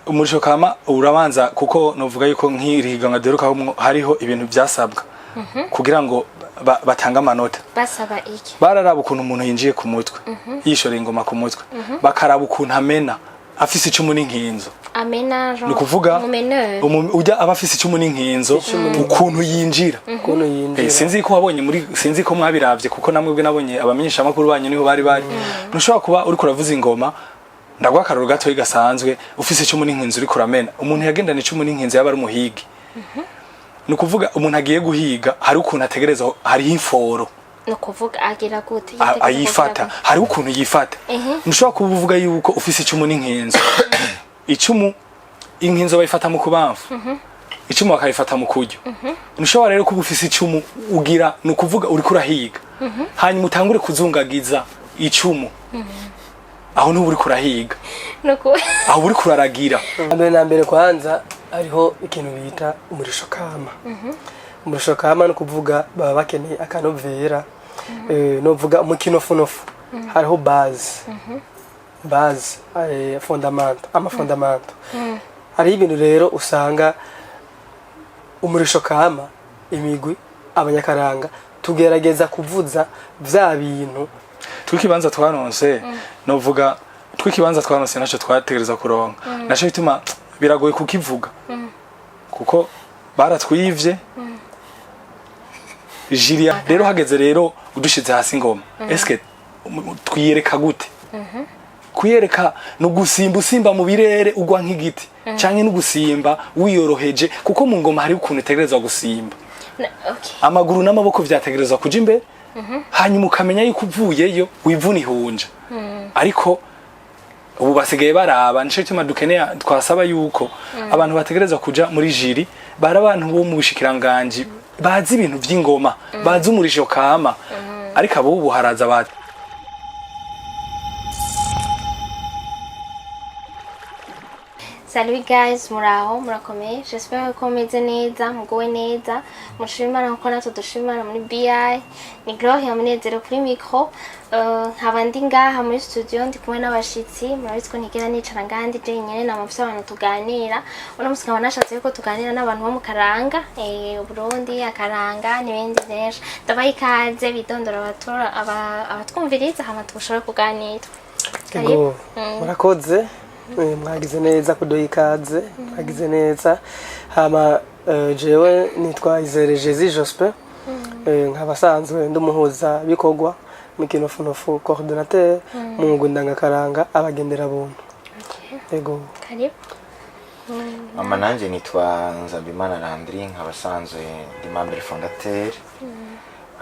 umurisho kama urabanza kuko novuga yuko nk'irihiganwa deruka hariho ibintu byasabwa kugira ngo batanga amanota. Basaba iki? Bararaba ukuntu umuntu yinjiye ku mutwe yishora ingoma ku mutwe, bakaraba ukuntu amena afise icumu n'inkinzo. Amena no kuvuga ujya abafise icumu n'inkinzo ukuntu yinjira. Sinzi ko wabonye muri sinzi ko mwabiravye kuko namwe bwe nabonye abamenyesha makuru banyu niho bari nushobora kuba uri kuravuza ingoma ndagwa akaroro gato igasanzwe ufise icumu n'inkinzo uri kuramena umuntu yagendana icumu n'inkinzo yaba ari umuhigi. No kuvuga umuntu agiye guhiga hari ukuntu ategereza hari inforo. No kuvuga agira gute ayifata hari ukuntu yifata. Nushobora kuvuga yuko ufise icumu n'inkinzo. Icumu inkinzo bayifata mu kubamfu. Icumu bakayifata mu kujyo. Nushobora rero kuba ufise icumu ugira no kuvuga uri kurahiga. Hanyuma utangure kuzungagiza icumu. Aho ntuburi kurahiga. Nuko aho uri kuraragira. Mbere na mbere kwanza ariho ikintu bita umurisho kama. Umurisho kama no kuvuga baba bakeneye akanovera. No vuga umukino funofu. Hariho base. Base fondamento amafondamento. Hari ibintu rero usanga umurisho kama imigwi abanyakaranga tugerageza kuvuza vya bintu twikibanza twaronse novuga twikibanza twaronse naco twategereza kuronka naco bituma biragoye kukivuga kuko baratwivye Jiria rero hageze rero udushize hasi ingoma eske twiyereka gute kuyereka no gusimba usimba mu birere ugwa nk'igiti canke no gusimba wiyoroheje kuko mu ngoma hari ukuntu tegerezwa gusimba amaguru n'amaboko vyategerezwa kuja imbere hanyuma ukamenya yuko uvuyeyo wivuna ihunja ariko ubu basigaye baraba nico cyuma dukeneye twasaba yuko abantu bategerezwa kuja muri jiri bara abantu bo mu bushikiranganje bazi ibintu vy'ingoma bazi umurisho kama ariko abo ubu haraza ba Salut guys, muraho murakomeye. J'espère ko meze neza, mugowe neza. Mushimana ko natwe dushimana muri BI. Ni Gloria Munezero kuri micro. Nkabandi ngaha muri studio ndi kumwe n'abashitsi. Murabizi ko ntigera nicara ngandi je nyene na mufise abantu tuganira. Uno musi nkaba nashatse ko tuganira n'abantu bo mu Karanga, Burundi, Akaranga n'ibindi byinshi. Ndabaye ikaze bidondora abatura abatwumviriza hama tushobora kuganira. Ego murakoze. Mwagize neza kudoha ikaze mwagize neza hama jewe nitwa Izere Jezi Jospin nkabasanzwe ndumuhuza bikogwa mikino funofu coordinateur mu ngundanga Karanga abagendera buntu. Ego karibu. Mama nanje nitwa Nzabimana Landry nkabasanzwe ndi membre fondateur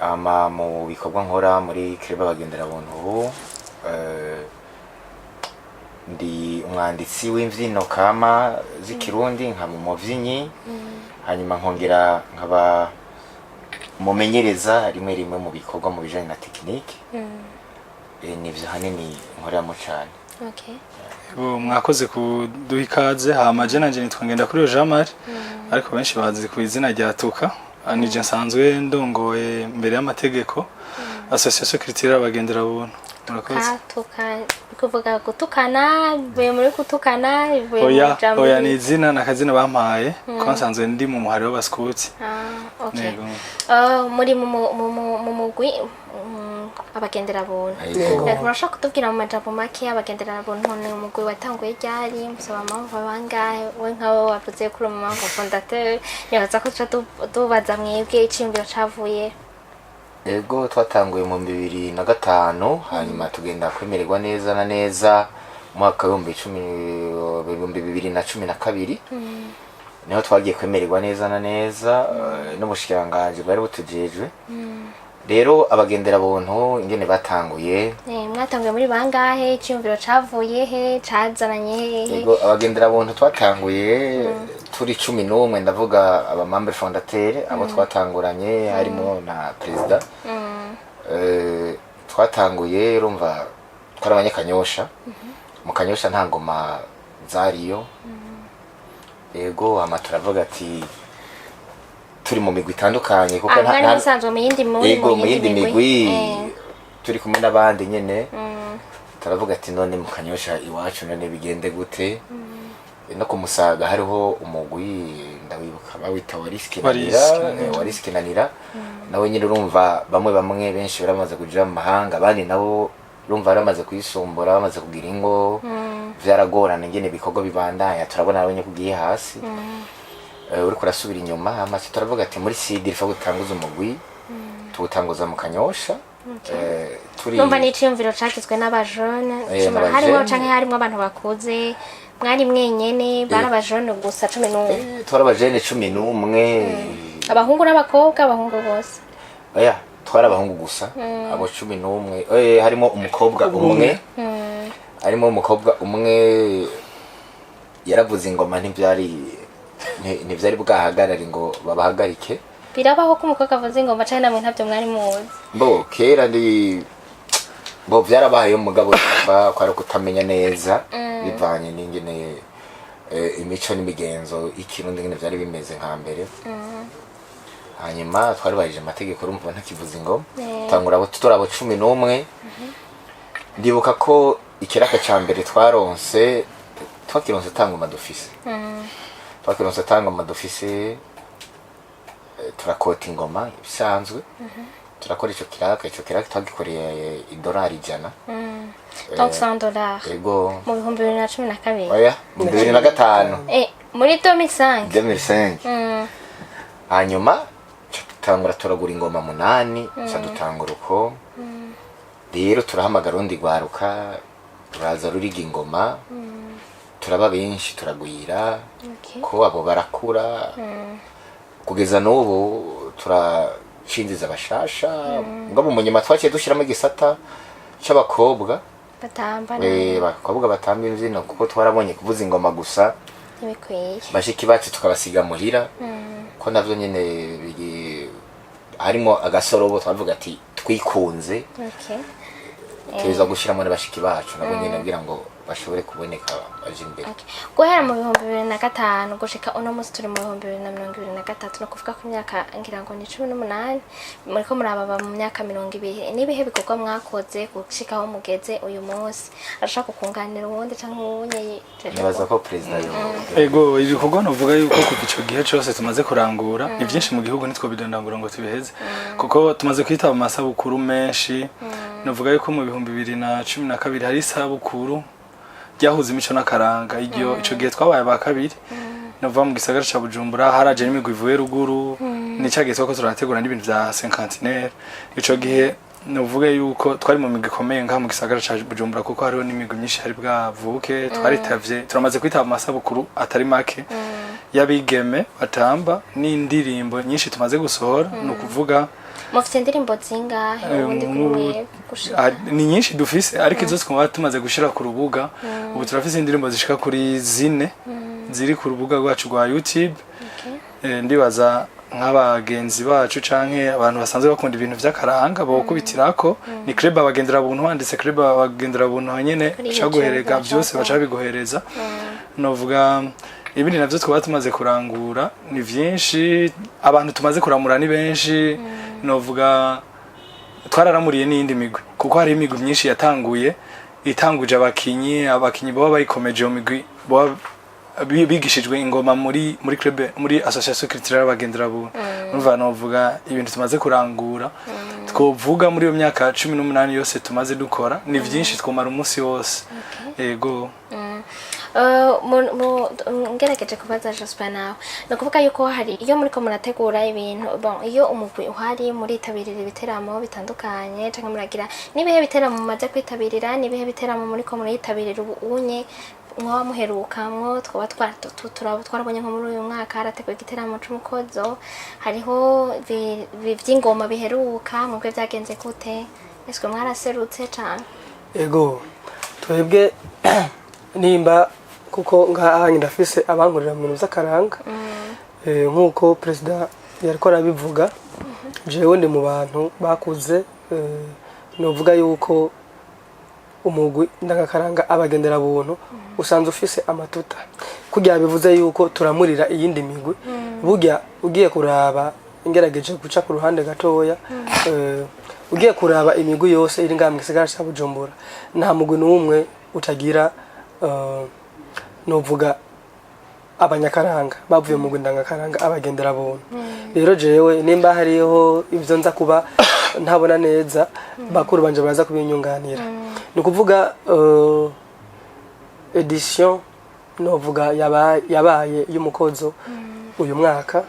ama mu bikorwa nkora muri club abagendera buntu ndi umwanditsi w'imvyino kama z'ikirundi nka mu muvyinyi hanyuma nkongera nkaba mumenyereza rimwe rimwe mu bikorwa mu bijanye na technique nivyo hanini nkoramo cyane. Okay. Mwakoze kuduha ikaze hama je nanje nitwa ngenda kuri Jean Marie ariko benshi bazi ku izina rya Tuka nije nsanzwe ndongoye mbere y'amategeko association culturelle abagendera buntu. Murakoze. Kuvuga gutukana bivuye muri kutukana bivuye mu jambo oya ni izina nakazina bampaye ko nsanzwe ndi mu muhari w'abaskuti. Okay. Muri mu mugwi abagendera buntu. Urashaka kutubwira mu majambo make abagendera buntu ni umugwi watanguye ryari musaba amahoro bangahe we nkawe wavuze kuri mu mango fondateur yaza ko tubaza mwebwe icimbiro cavuye. Ego twatanguye mu 2005 hanyuma tugenda kwemererwa neza na neza mwaka wa 2012 niho twagiye kwemererwa neza na neza n'ubushikiranganje bari butujejwe. Rero abagendera buntu ingene batanguye mwatanguye muri bangahe icimbiro cavuye he cazananye he? Ego abagendera buntu twatanguye turi 11 ndavuga aba membre fondateur abo twatanguranye harimo na president twatanguye urumva twarabanye Kanyosha mu Kanyosha nta ngoma zariyo. Ego ama turavuga ati turi mu migwi itandukanye kuko nta nsanzwe mu yindi migwi turi kumwe n'abandi nyene turavuga ati none mu Kanyosha iwacu none bigende gute no kumusaga hariho umugwi ndawibuka bawita wariskiranira nawe nyine urumva bamwe benshi baramaze kugira mu mahanga abandi nabo urumva baramaze kuyisumbura bamaze kugira ingo vyaragorana ngene bikorwa bibandanya turabona abanye kugiye hasi uri kurasubira inyuma amaso turavuga ati muri CD rifa gutanguza umugwi tugutanguza mu Kanyosha turi numva n'iciyumviro cakizwe n'abajone harimo canke harimo abantu bakuze mwari mwenyene barabajone gusa 11 twarabajene 11 abahungu n'abakobwa abahungu bose oya twara abahungu gusa abo 11 harimo umukobwa umwe yaravuze ingoma ntivyari bwahagarare ngo babahagarike birabaho ko umukobwa avuze ingoma cyane namwe ntabyo mwari muzi bo kera vyarabaye umugabo kwa kwari kutamenya neza bivanye n'ingene imico n'imigenzo ikirundi ngene vyari bimeze nka mbere hanyuma twari bayije amategeko urumva ntakivuza ingoma tangura abo turabo 11 ndibuka ko ikiraka ca mbere twakironse tangoma dufise turakota ingoma bisanzwe turakora ico kiraka twagikoreye $100 donc $100 ego mu 2012 oya mu 2005 muri 2005 hanyuma tangura turagura ingoma 8 dutangura uko rero turahamagara undi gwaruka ruraza ruriga ingoma turaba benshi turagwira ko abo barakura kugeza n'ubu turashinziza abashasha ngabo munyuma twaciye dushiramo igisata c'abakobwa bakobwa batamba imvyino kuko twarabonye kuvuza ingoma gusa ibikwiye bashiki bacu tukabasiga muhira ko navyo nyene harimo agasorobo twavuga ati twikunze tuza gushiramo n'abashiki bacu nabo nyene nabwira ngo bashobore kuboneka aje imbere guhera mu 2005 gushika uno musi turi mu 2023 no kuvuga ku myaka ngira ngo ni 18 muriko murababa mu myaka 20 nibihe bikorwa mwakoze gushikaho mugeze uyu munsi arashaka kukunganira uwundi canke uwunye nibaza ko president ego ibikorwa novuga yuko kuva ico gihe cyose tumaze kurangura ni byinshi mu gihugu nitwo bidondangura ngo tubiheze kuko tumaze kwitaba amasabukuru menshi novuga yuko mu 2012 hari isabukuru ryahuza imico n'akaranga ico gihe twabaye ba kabiri nova mu gisagara ca Bujumbura haraje n'imigwi ivuye ruguru nicagiye twako turategura n'ibintu vya 50 ico gihe novuga yuko twari mu migwi ikomeye ngaha mu gisagara ca Bujumbura kuko hariho n'imigwi myinshi hari bwavuke twaritavye turamaze kwitaba amasabukuru atari make yabigeme batamba n'indirimbo nyinshi tumaze gusohora no kuvuga mufite indirimbo zingahe ubundi kumwe gushika ni nyinshi dufise ariko izo twumva tumaze gushira ku rubuga ubu turafise indirimbo zishika kuri 4 ziri ku rubuga rwacu rwa YouTube ndibaza nk'abagenzi bacu canke abantu basanzwe bakunda ibintu vy'akaranga bokubitirako ni club abagendera buntu handitse club abagendera buntu hanyene caguherega byose baca biguhereza novuga ibindi navyo twaba tumaze kurangura ni vyinshi abantu tumaze kuramura ni benshi novuga twararamuriye n'indi migwi kuko hari imigwi myinshi yatanguje abakinyi baba bayikomeje mu migwi bigishijwe ingoma muri club muri association culturelle abagendera buntu numva novuga ibintu tumaze kurangura twovuga muri iyo myaka 18 yose tumaze dukora ni vyinshi twomara umunsi wose ego ngerageje kubaza Jospin nawe no kuvuga yuko hari iyo muri ko murategura ibintu iyo umugwi uhari muri tabirira ibiteramo bitandukanye canke muragira nibihe biteramo mumaze kwitabirira nibihe biteramo muri ko muritabirira ubunye mwa muherukamwo twarabonye nko muri uyu mwaka harateguye igiteramo c'umukozo hariho vy'ingoma biheruka mubwe vyagenze gute eswe mwaraserutse canke ego twebwe nimba kuko ngaha ndafise abankorera mu z'akaranga nkuko president yariko arabivuga jewe ndi mu bantu bakuze novuga yuko umugwi ndagakaranga abagendera buntu usanze ufise amatuta kugira bivuze yuko turamurira iyindi migwi burya ugiye kuraba ingerageje guca ku ruhande gatoya ugiye kuraba imigwi yose iri ngamwe gisagara cya Bujumbura nta mugwi n'umwe utagira novuga abanyakaranga bavuye mu ndangakaranga abagendera buntu rero jewe nimba hariho ivyo nza kuba ntabona neza bakuru banje baraza kubinyunganira ni kuvuga edition novuga yabaye y'umukozo uyu mwaka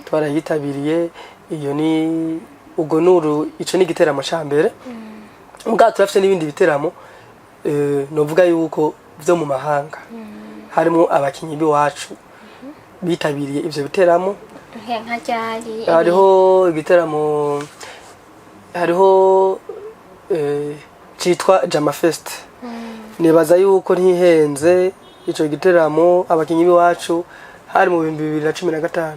twarayitabiriye iyo ni ubwo nuru ico ni igiteramo ca mbere mbwa turafite n'ibindi biteramo novuga yuko vyo mu mahanga harimo abakinyi biwacu bitabiriye ivyo biteramo nka ryari hariho igiteramo hariho citwa Jama Fest nibaza yuko ntihenze ico giteramo abakinyi biwacu hari mu 2015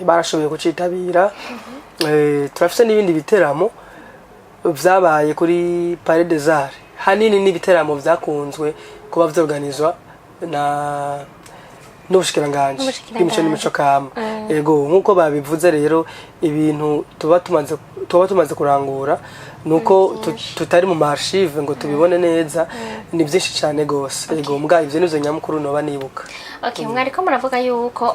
barashoboye kucitabira turafite n'ibindi biteramo vyabaye kuri Palais des Arts hanini n'ibiteramo vyakunzwe kuba vyorganizwa na n'ubushikiranganje bw'imico n'imico kama yego nkuko babivuze rero ibintu tuba tumaze kurangura nuko tutari mu archive ngo tubibone neza ni byinshi cyane gose yego mbwa ivyo nizo nyamukuru no banibuka mwariko muravuga yuko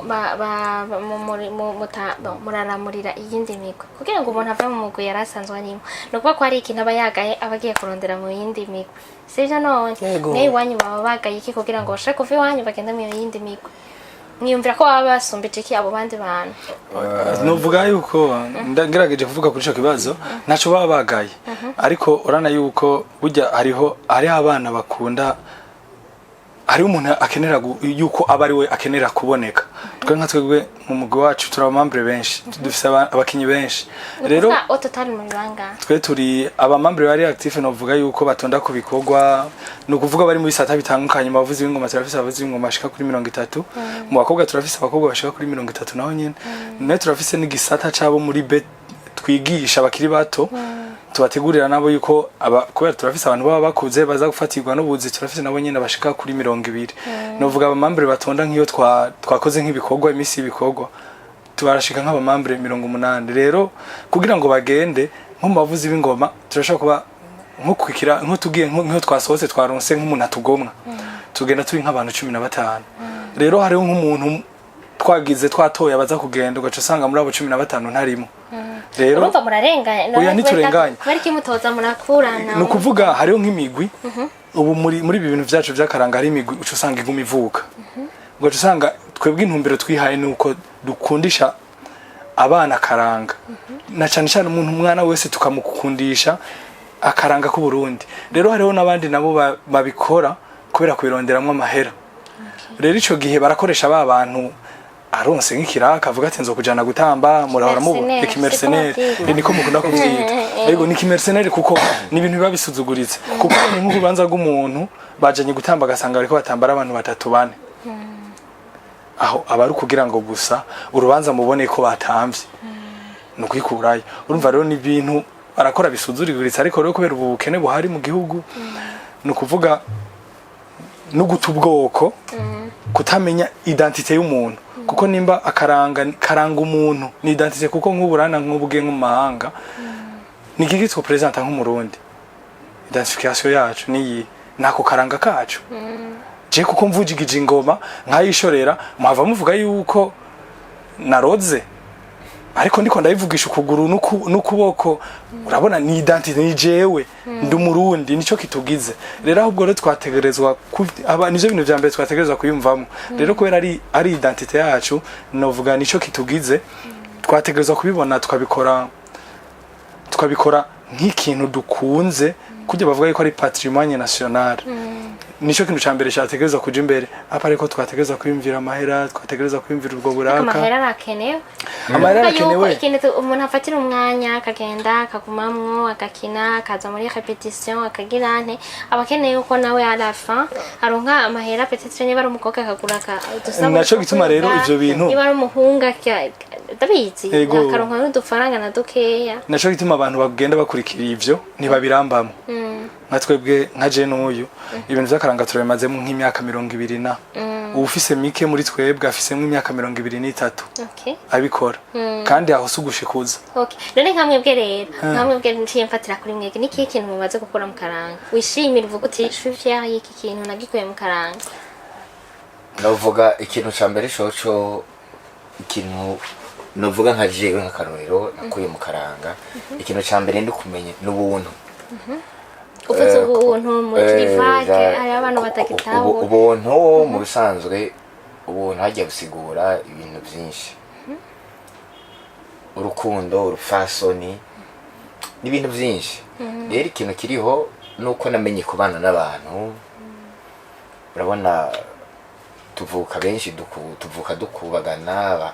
muraramurira iyindi migwi kugira ngo umuntu ave mu mugwi yarasanzwe arimo no kuba ko hari ikintu aba yagaye abagiye kurondera mu yindi migwi sivyo none mwe iwanyu baba bagaye iki kugira ngo bashake kuva iwanyu bagenda mu yindi migwi mwiyumvira ko baba basumbije iki abo bandi bantu novuga yuko ndagerageje kuvuga kuri ico kibazo ntaco baba bagaye ariko urana yuko burya hariho abana bakunda hari umuntu akenera yuko aba ari we akenera kuboneka twe nka twebwe mu mugwi wacu turi abamambre benshi dufise abakinyi benshi rero total mu banga twe turi abamambre bari active novuga yuko batonda ku bikorwa no kuvuga bari mu bisata bitandukanye bavuze ingoma turafise abavuze ingoma bashika kuri 30 mu bakobwa turafise abakobwa bashika kuri 30 naho nyene ne turafise n'igisata cabo muri bet twigisha bakiri bato tubategurira nabo yuko kubera turafise abantu baba bakuze baza gufatirwa n'ubuzi turafise nabo nyene bashika kuri 200 novuga abamambre batonda nk'iyo twakoze nk'ibikorwa imisi ibikorwa tubarashika nk'abamambre 80 rero kugira ngo bagende nko mu bavuzi b'ingoma turashaka kuba nko kwikira nko tugiye nko twasohotse twaronse nk'umuntu atugomwa tugenda turi nk'abantu 15 rero hariho nk'umuntu twagize twatoya baza kugenda ugaca usanga muri abo 15 ntarimo rero urumva murarenganya oya ntiturenganya bari kimutoza murakurana no kuvuga hariho nk'imigwi ubu muri ibi bintu vyacu vyakaranga hari imigwi uca usanga iguma ivuka ugaca usanga twebwe intumbero twihaye nuko dukundisha abana karanga na cyane cyane umwana wese tukamukundisha akaranga ku Burundi rero hariho nabandi nabo babikora kubera kubironderamwe amahera rero ico gihe barakoresha ba bantu aronse nk'ikiraka avuga ati nzo kujana gutamba murahora mu mercenaire niko mukunda kuvyita yego ni mercenaire kuko ni ibintu biba bisuzuguritse kuko ni nk'urubanza rw'umuntu bajanye gutamba gasanga bariko batambara abantu 3-4 aho abaru kugira ngo gusa urubanza mubone ko batamvye no kwikurayo urumva rero ni ibintu barakora bisuzuriguritse ariko rero kubera ubukene buhari mu gihugu no kuvuga no gutubwoko kutamenya identité y'umuntu kuko nimba karanga umuntu ni identité kuko nk'uburana nk'ubuge mu mahanga ni giki two presenta nk'umurundi identification yacu ni nako karanga kacu je kuko mvugigije ingoma nkayishorera muhava muvuga yuko naroze ariko ndiko ndayivugisha ukuguru n'ukuboko urabona ni identity ni jewe ndi umurundi nico kitugize rero ahubwo rero twategerezwa aba nizo bintu vya mbere twategerezwa kuyumvamo rero kubera ari identity yacu novuga nico kitugize twategerezwa kubibona tukabikora nk'ikintu dukunze kujya bavuga yuko ari patrimoine national nico kintu cyambere cyategerezwa kuja imbere apa ariko twategerezwa kwimvira amahera twategerezwa kwimvira ubwo buraka amahera arakenewe ikintu umuntu afatira umwanya akagenda akagumamwo agakina akaza muri repetition akagira nte abakeneye uko nawe arafa aronka amahera peut-être niba ari umukobwa akagura naco gituma rero ivyo bintu niba ari umuhunga dabizi akaronka n'udufaranga na dukeya naco gituma abantu bagenda bakurikira ivyo ntibabirambamo nka twebwe nka je n'uyu ibintu vyakaranga turemazemo nk'imyaka 20 na ufise mike muri twebwe afise nk'imyaka 23 abikora kandi aho sugushikuza none nkamwebwe rero nkamwebwe ntiye mfatira kuri mwege niki ikintu mumaze gukora mu karanga wishimira uvuga uti je suis fier y'iki kintu nagikuye mu karanga novuga ikintu ca mbere coco ikintu novuga nka jewe nk'akarorero nakuye mu karanga ikintu ca mbere ndi kumenya n'ubuntu uvuze ubuntu mu kirivake hari abantu batagitahura ubuntu mu bisanzwe ubuntu hagiye gusigura ibintu byinshi urukundo urufasoni n'ibintu byinshi rero ikintu kiriho nuko namenye kubana n'abantu urabona tuvuka benshi tuvuka dukubagana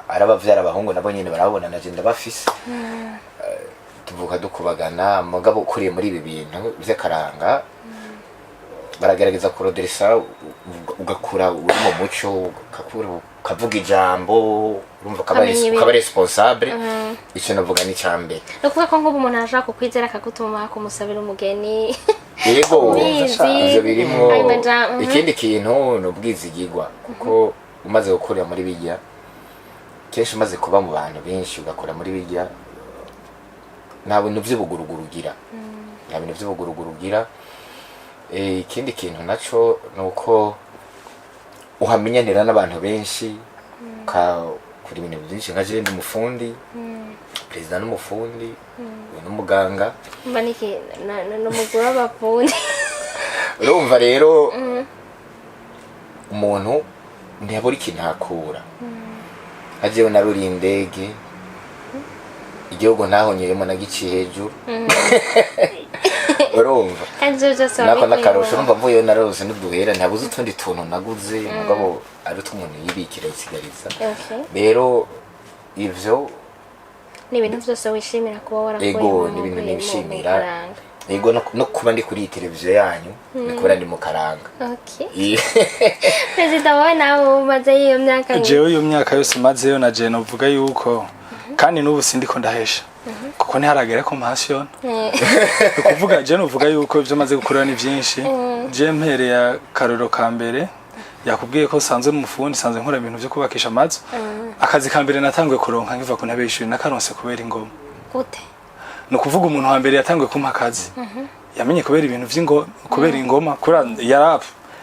arabavyara abahungu nabo nyene barabona na jenda bafise tuvuka dukubagana mugabo ukuriye muri ibi bintu vy'akaranga baragerageza kuroderesa ugakura uri mu muco ukavuga ijambo urumva ukaba responsable ico navuga ni cambere no kuvuga ko nk'ubu umuntu ashaka kukwizera akagutuma kumusabira umugeni yego ivyo birimwo ikindi kintu n'ubwizigirwa kuko umaze gukurira muri bijya kenshi umaze kuba mu bantu benshi ugakora muri bijya nta bintu vy'ubugurugurugira ikindi kintu naco nuko uhamenyanira n'abantu benshi kuri ibintu byinshi nka jewe n'umufundi perezida n'umufundi n'umuganga mba niki n'umugore w'abafundi urumva rero umuntu ntiyabura ikintu hakura nka jewe naruri indege igihugu ntahonyeyemo nagiciye hejuru urumva nako nakarusha urumva mvuyeyo narose n'uduhera ntabuze utundi tuntu naguze mugabo ari umuntu yibikira yisigariza rero ivyo ni ibintu byose wishimira kuba warakuye ego ni ibintu nishimira ego no kuba ndi kuri televiziyo yanyu ni kubera ndi mu karanga perezida wawe nawe umaze iyo myaka jewe iyo myaka yose mazeyo na je novuga yuko kandi n'ubu sindiko ndahesha kuko ntiharagera ko mpasiyona ukuvuga je novuga yuko ivyo maze gukurira ni vyinshi je mpereye akarorero ka mbere yakubwiye ko sanze n'umufundi sanze nkora ibintu byo kubakisha amazu akazi ka mbere natanguye kuronka nkiva ku ntebe y'ishuri nakaronse kubera ingoma gute no kuvuga umuntu wa mbere yatanguye kumpa akazi yamenye kubera ibintu kubera ingoma kura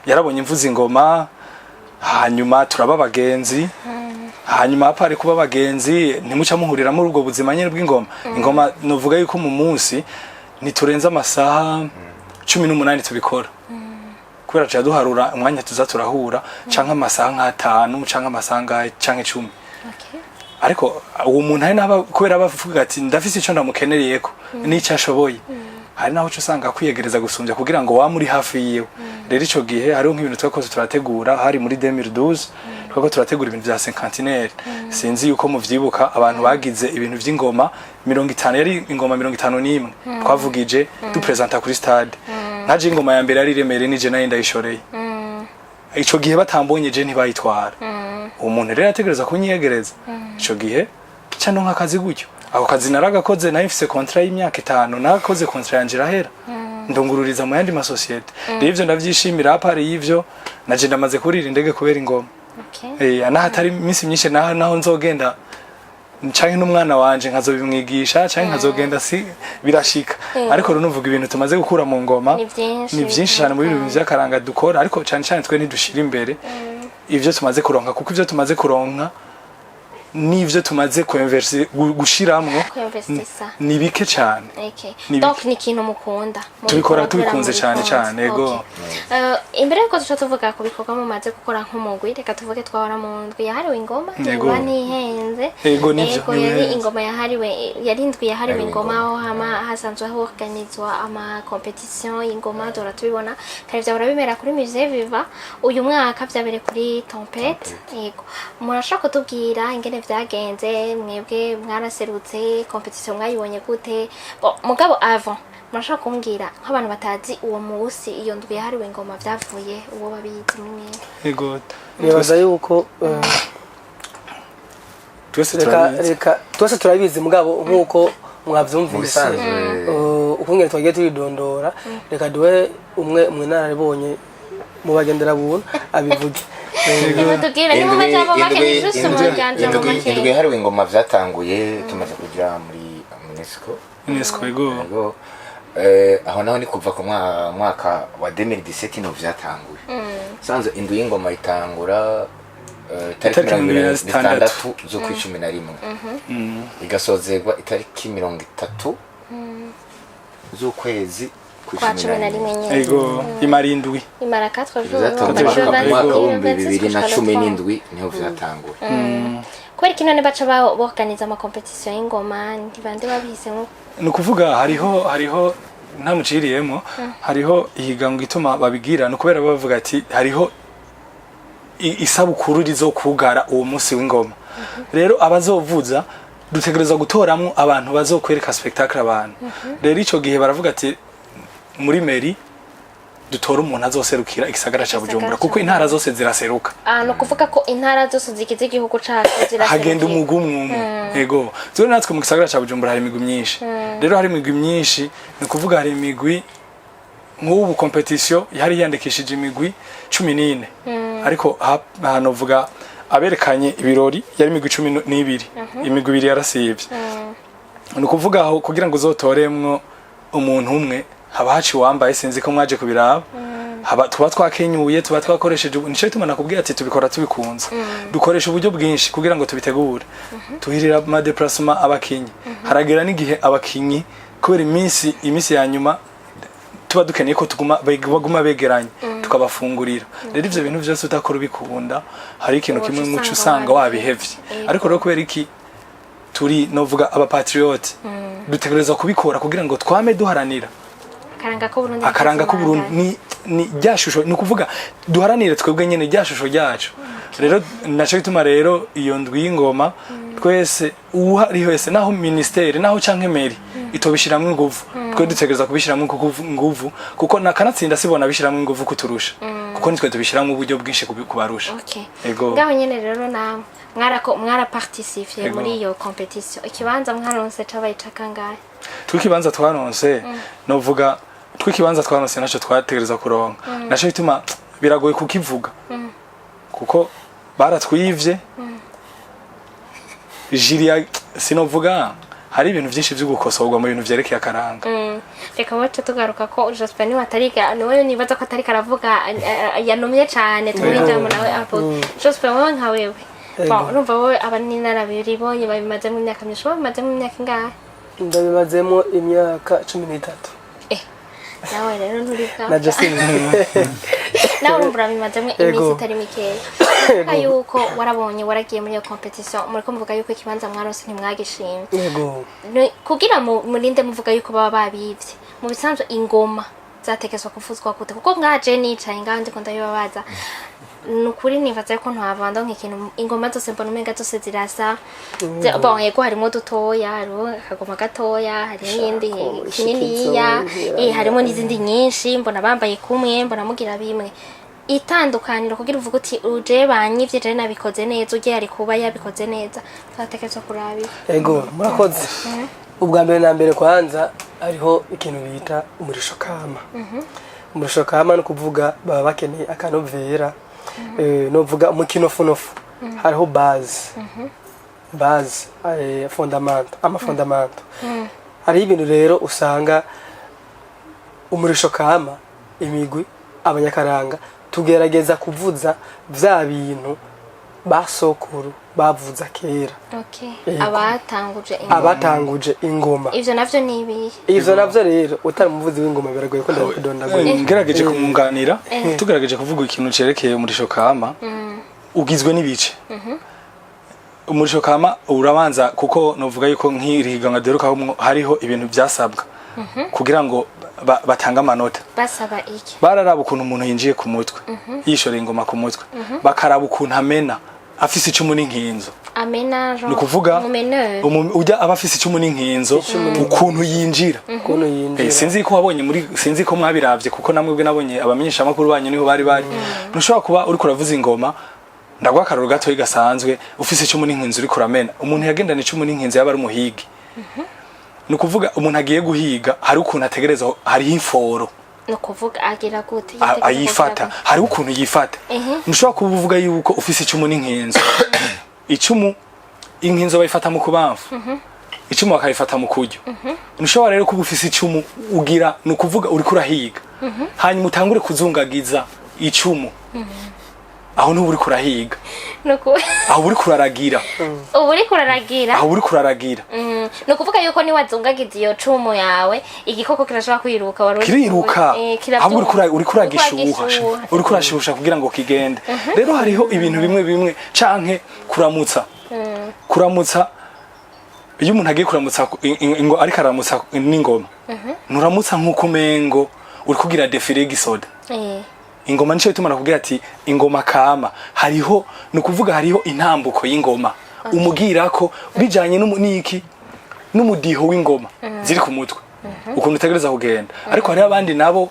yarabonye imvuza ingoma hanyuma turaba abagenzi hanyuma apari kuba abagenzi ntimuca muhurira muri ubwo buzima nyine bw'ingoma ingoma novuga yuko mu munsi niturenza amasaha 18 tubikora kubera cha duharura umwanya tuza turahura canke amasaha nk'atanu canke amasaha canke 10 ariko uwo muntu ari naba kubera bavuga ati ndafise ico ndamukenereyeko n'icyo ashoboye hari naho usanga kwiyegereza gusumbya kugira ngo wa muri hafi yiwe rero ico gihe hariho nk'ibintu twakoze turategura hari muri 2012 twako turategura ibintu vya cinquantenaire sinzi yuko muvyibuka abantu bagize ibintu vy'ingoma 50 yari ingoma 51 twavugije du presenta kuri stade nkaje ingoma ya mbere ari remere nije nayo ndayishoreye ico gihe batambonye je ntibayitwara umuntu rero ategereza kunyiyegereza ico gihe cyano nk'akazi gutyo ako kazi naragakoze nayo mfise contrat y'imyaka 5 narakoze contrat yanje irahera ndungururiza mu yandi masosiyete rero ivyo ndavyishimira apari y'ivyo naje ndamaze kurira indege kubera ingoma anahatari iminsi myinshi naho nzogenda canke n'umwana wanje nkazobimwigisha canke nkazogenda birashika ariko rero nuvuga ibintu tumaze gukura mu ngoma ni byinshi cyane muri ibintu by'akaranga dukora ariko cyane cyane twe ntidushira imbere ivyo tumaze kuronka kuko ivyo tumaze kuronka nivyo tumaze gushiramwo ni bike cyane donc ni ikintu mukunda tubikora tubikunze cyane ego imbere yuko duca tuvuga ku bikorwa mumaze gukora nk'umugwi reka tuvuge twahora mu ndwi yahariwe ingoma ingoma ntihenze ego nivyo yari ingoma yari indwi yahariwe ingoma aho hasanzwe organizwa ama competition y'ingoma dora tubibona kandi vyahora bimera kuri musée Viva uyu mwaka vyabere kuri Tempête yego murashaka kutubwira ingene vyagenze mwebwe mwaraserutse competition mwayibonye gute mugabo avant murashaka kumbwira nk'abantu batazi uwo munsi iyo ndwi yahariwe ingoma vyavuye uwo babizi mwe ego nibaza yuko twese turabizi mugabo nk'uko mwavyumvise ukungene twagiye turidondora reka duhe umwe nararibonye mu bagendera buntu abivuge indwi yahariwe ingoma vyatanguye tumaze kuja muri UNESCO ego aho naho ni kuva ku mwaka wa 2017 no vyatanguye sanze indwi y'ingoma itangura tariki 26 zo ku 11 igasozerwa itariki 30 z'ukwezi kwa 11 ego imarindwi imara 4 jours jours mwaka wa 2017 niho vyatanguye kweri kino ne baca organiza ama competition y'ingoma ntibande babihisemo ni ukuvuga hariho ntamuciriyemo hariho ihiganwa ituma babigira ni ukubera bavuga ati hariho isabukuru rizokugara uwo munsi w'ingoma rero abazovuza dutegereza gutoramo abantu bazokwereka spectacle abantu rero ico gihe baravuga ati muri meri dutora umuntu azoserukira igisagara ca Bujumbura kuko intara zose ziraseruka no kuvuga ko intara zose zigize igihugu cacu ziraseruka hagenda umugwi umwe ego zone natwe mu gisagara ca Bujumbura hari imigwi myinshi rero hari imigwi myinshi ni kuvuga hari imigwi nk'ubu competition yari yandikishije imigwi 14 ariko hano vuga aberekanye ibirori yari imigwi 12 imigwi ibiri yarasivye ni kuvuga aho kugira ngo uzotoremwo umuntu umwe haba haci wambaye sinzi ko mwaje kubiraba haba tuba twakenyuye tuba twakoresheje nico bituma nakubwiye ati tubikora tubikunza dukoresha uburyo bwinshi kugira ngo tubitegure tuhirira ama déplacement abakinyi haragera n'igihe abakinyi kubera iminsi ya nyuma tuba dukeneye ko baguma begeranye tukabafungurira rero ivyo bintu vyose utakora ubikunda hari ikintu kimwe muco usanga wabihevye ariko rero kubera iki turi novuga aba patriote dutegereza kubikora kugira ngo twame duharanira akaranga ko Burundi ni ryashusho ni kuvuga duharanire twebwe nyene ryashusho ryacu rero naco bituma rero iyo ndwi y'ingoma twese uhari wese naho ministeri naho canke meri itobishiramwe inguvu twe dutegereza kubishiramwe inguvu kuko nakanatsinda sibona bishiramwe inguvu kuturusha kuko nitwe tubishiramwe uburyo bwinshi kubarusha ego ngaho nyene rero na mwara participer muri iyo competition ikibanza mwaronse cabaye cakangaye twikibanza twaronse novuga twikibanza twaronse naco twategereza kuronka naco bituma biragoye kukivuga kuko baratwivye Jiria sinovuga hari ibintu byinshi byo gukosorwa mu bintu vyerekeye akaranga reka wacu tugaruka ko Jospin ni watariga niwe nibaza ko atarika aravuga yanumye cyane twinjamo nawe apo Jospin wowe nka wewe urumva wowe abani narabiribonye babimaze mu myaka myinshi babimaze mu myaka ingahe ndabimazemo imyaka 13 nawe rero nturiga na Justin nawe urumva bimazemo iminsi itari mikeya ayuko warabonye waragiye muri iyo competition muri ko muvuga yuko ikibanza mwarose ntimwagishimye yego kugira murinde muvuga yuko baba babivye mu bisanzwe ingoma zatekezwa kuvuzwa gute kuko ngaje nicaye ngaho ndiko ndabibabaza nukuri nibaza ko ntwavanda nk'ikintu ingoma zose mbona umenga zose zirasa bon yego harimo dutoya hariho akagoma gatoya hari n'indi kininiya harimo n'izindi nyinshi mbona bambaye kumwe mbona mugira bimwe itandukaniro kugira uvuga uti uje banyivye je nabikoze neza uje ari kuba yabikoze neza zatekezwa kurabira yego murakoze ubwa mbere na mbere kwanza hariho ikintu bita umurisho kama umurisho kama no kuvuga baba bakeneye akanovera no vuga umukino funofu hariho base fundamento hari ibintu rero usanga umurisho kama imigwi abanyakaranga tugerageza kuvuza vya bintu basokuru bavuza kera abatanguje ingoma ivyo navyo nibi ivyo navyo rero utaramuvuzi w'ingoma biragoye ko ndakudondagura ngerageje kumunganira tugerageje kuvuga ikintu cerekeye umurisho kama ugizwe n'ibice umurisho kama urabanza kuko novuga yuko nk'irihiganwa deruka hariho ibintu byasabwa kugira ngo batanga amanota basaba iki bararaba ukuntu umuntu yinjiye ku mutwe yishora ingoma ku mutwe bakaraba ukuntu amena afise icumu n'inkinzo amena no kuvuga ujya abafise icumu n'inkinzo ukuntu yinjira sinzi ko wabonye muri sinzi ko mwabiravye kuko namwe bwe nabonye abamenyesha makuru banyu niho bari ntushobora kuba uri kuravuza ingoma ndagwa akaroro gato igasanzwe ufise icumu n'inkinzo uri kuramena umuntu yagendana icumu n'inkinzo yaba ari umuhigi no kuvuga umuntu agiye guhiga hari ukuntu ategereza hari inforo no kuvuga agira gute ayifata hari ukuntu yifata ntushobora kuvuga yuko ufise icumu n'inkinzo icumu inkinzo bayifata mu kubamfu icumu bakarifata mu kuryo ntushobora rero kuba ufise icumu ugira ni ukuvuga uriko urahiga hanyuma utangure kuzungagiza icumu aho ntuba uriko urahiga aho uriko uraragira ubu uriko uraragira aho uriko uraragira ni ukuvuga yuko niwazungagiza iyo cumu yawe igikoko kirashobora kwiruka kiriruka ahubwo uriko uragishuha uriko urashusha kugira ngo kigende rero hariho ibintu bimwe bimwe canke kuramutsa iyo umuntu agiye kuramutsa ngo ariko aramutsa n'ingoma nuramutsa nk'uko umengo uri kugira defile gisoda ingoma nico bituma nakubwira ati ingoma kama hariho ni ukuvuga hariho intambuko y'ingoma umugira ko bijanye n'iki n'umudiho w'ingoma ziri ku mutwe ukuntu utegereza kugenda ariko hariho abandi nabo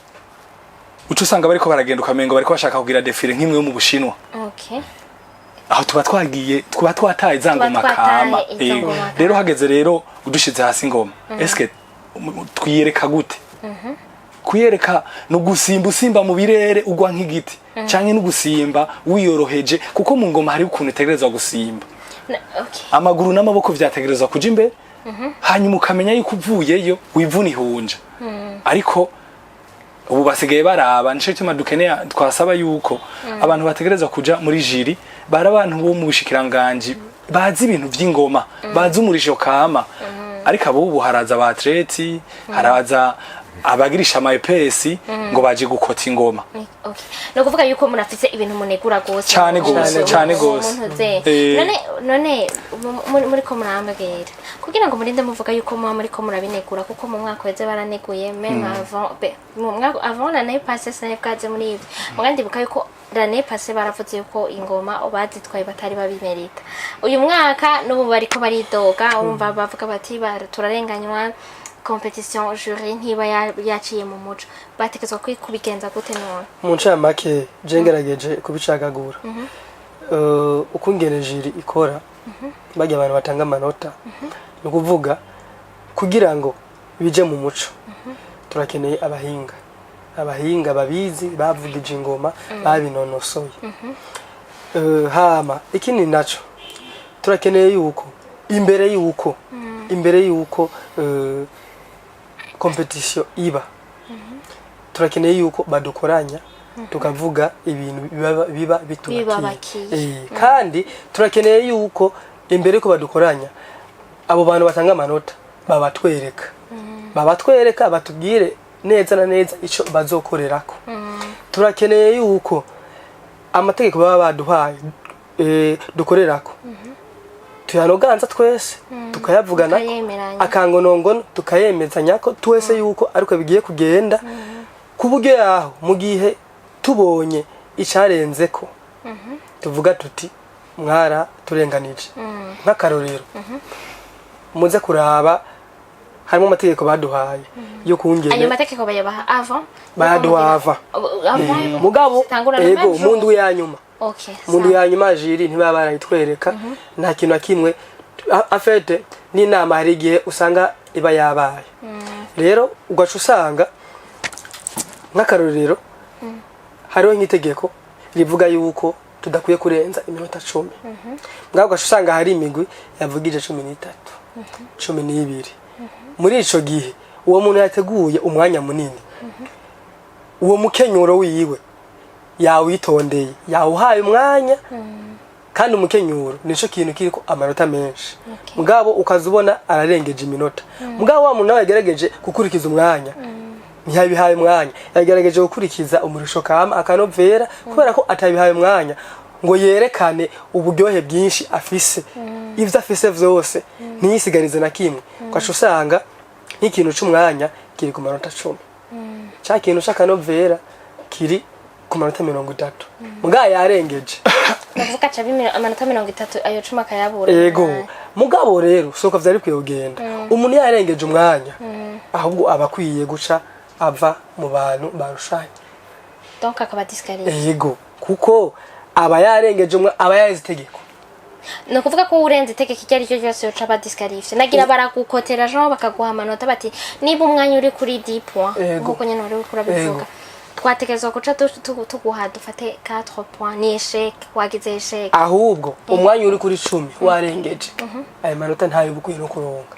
uca usanga bariko baragenda ukamengo bariko bashaka kugira defile nk'imwe yo mu Bushinwa aho tuba twataye za ngoma kama rero hageze rero udushize hasi ingoma eske twiyereka gute kuyereka no gusimba usimba mu birere ugwa nk'igiti canke no gusimba wiyoroheje kuko mu ngoma hari ukuntu utegerezwa gusimba amaguru n'amaboko vyategerezwa kuja imbere hanyuma ukamenya yuko uvuyeyo wivuna ihunja ariko ubu basigaye baraba nico gituma dukeneye twasaba yuko abantu bategerezwa kuja muri jiri bara abantu bo mu bushikiranganje bazi ibintu vy'ingoma bazi umurisho kama ariko abo haraza ba atleti haraza abagirisha ama EPS ngo baje gukota ingoma no kuvuga yuko murafise ibintu munegura gose cyane gose none muri ko murambagera kugira ngo murinde muvuga yuko muri ko murabinegura kuko mu mwaka weze baraneguye même avant l'année passée ça n'est pas muri ivyo mugandi buka yuko l'année passée baravuze yuko ingoma bazitwaye batari babimerita uyu mwaka n'ubu bariko baridoga umva bavuga bati turarenganywa competition jury ntiba yaciye mu muco batekezwa kubigenza gute none mu ncamake jengerageje kubicagagura ukungene jury ikora bajya abantu batanga amanota no kuvuga kugira ngo bije mu muco turakeneye abahinga babizi bavugije ingoma babinonosoye hama ikindi naco turakeneye yuko imbere yuko competition iba turakeneye yuko badukoranya tukavuga ibintu biba bitubakiye kandi turakeneye yuko imbere ko badukoranya abo bantu batanga amanota babatwereka batubwire neza na neza ico bazokorerako turakeneye yuko amategeko baba baduhaye dukorerako tuyanoganza twese tukayavugana akangonongono tukayemezanya ko twese yuko ariko bigiye kugenda kuburyo yaho mu gihe tubonye icarenze ko tuvuga tuti mwara turenganije nk'akarorero muze kuraba harimo amategeko baduhaye yo kungene ayo mategeko bayabaha avant baduhava mugabo ego mundu yanyuma mundu yanyuma jiri ntibaba barayitwereka nta kintu kimwe afete n'inama hari igihe usanga iba yabaye rero ugaca usanga nk'akarorero hariho nk'itegeko rivuga yuko tudakwiye kurenza iminota 10 ngabo ugaca usanga hari imigwi yavugije 13 12 muri ico gihe uwo muntu yateguye umwanya munini uwo mukenyuro wiwe yawitondeye yawuhaye umwanya kandi umukenyuro nico kintu kiriko amanota menshi mugabo ukazubona ararengeje iminota mugabo wa muntu nawe yagerageje gukurikiza umwanya ntiyabihaye umwanya yagerageje gukurikiza umurisho kama akanovera kubera ko atabihaye umwanya ngo yerekane uburyohe bwinshi afise ivyo afise vyose ntiyisigarize na kimwe kwacu usanga nk'ikintu c'umwanya kiri ku manota 10 ca kintu c'akanovera kiri ku manota 30 muga yarengeje ndavuga ca amanota 30 ayo cuma kayabura ego mugabo rero soko vyari kwiyogenda umuntu yarengeje umwanya ahubwo abakwiye guca ava mu bantu barushanye donc akaba disqualifié ego kuko aba yarengeje aba yazitegeko no kuvuga ko urenze itegeko cyari cyo cyose yoca ba disqualifié nagira barakukotera jean bakaguha amanota bati niba umwanya uri kuri 10 points nkuko nyene wari kurabivuga twatekerezwa guca tuguha dufate 4 points ni échec wagize échec ahubwo umwanya uri kuri 10 warengeje ayo manota ntayo bukwiye no kuronga.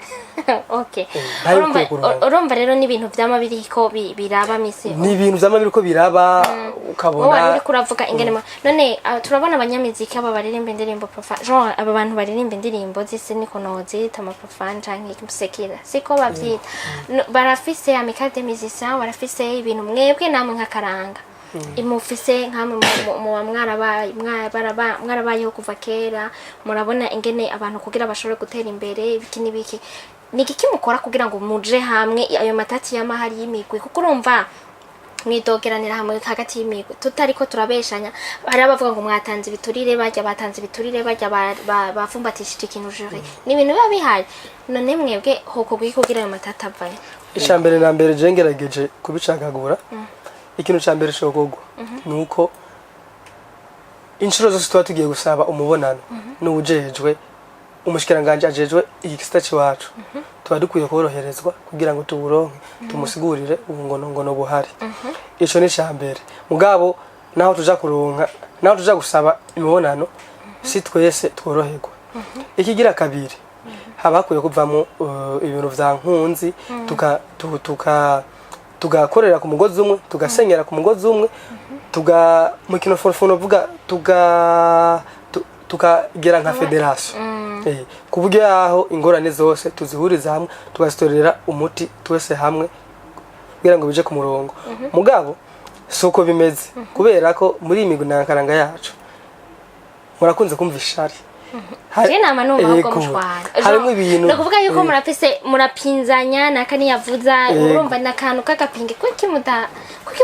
okay ntayo bukwiye kuronga. urumva rero ni ibintu byama biriko biraba misi ni ibintu vyama biriko biraba wowe ukabona uri kuravuga ingene none turabona abanyamiziki aba baririmba indirimbo profane genre aba bantu baririmba indirimbo zise niko nozita ama profane canke musekira siko bavyita barafise amicale des musiciens barafise ibintu mwebwe namwe nk'akaranga imufise nkamwe mu mwarabayeho kuva kera murabona ingene abantu kugira bashobore gutera imbere ibiki nibiki nigiki mukora kugira ngo muje hamwe ayo matati y'amahari y'imigwi kuko urumva mwidogeranira hamwe hagati y'imigwi tutariko turabeshanya hari abavuga ngo mwatanze ibiturire batanze ibiturire bafumbatishije ikintu jure ni ibintu biba bihari none mwebwe hoko kugira ayo matati avaye icambere na mbere je ngerageje kubicagagura ikintu cambere shogogwa nuko inshuro zose tuba tugiye gusaba umubonano n'ubujejwe umushikiranganje ajejwe igikisitaci wacu tuba dukwiye koroherezwa kugira ngo tuburonke tumusigurire ubungono buhari ico ni cambere mugabo naho tuja kuronka naho tuja gusaba imibonano si twese tworoherwa ikigira kabiri habakwiye kuvamo ibintu vya nkunzi tugakorera ku mugozi umwe tugasenyera ku mugozi umwe mu kino fono vuga tukagera nka federation kuburyo yaho ingorane zose tuzihuriza hamwe tugazitorera umuti twese hamwe kugira ngo bije ku murongo mugabo soko bimeze kubera ko muri imigwi nakaranga yacu murakunze kumva ishari hari nama numva ko mushwana harimo ibintu no kuvuga yuko murapinzanya nakani yavuza urumva nakantu kakapinge kuki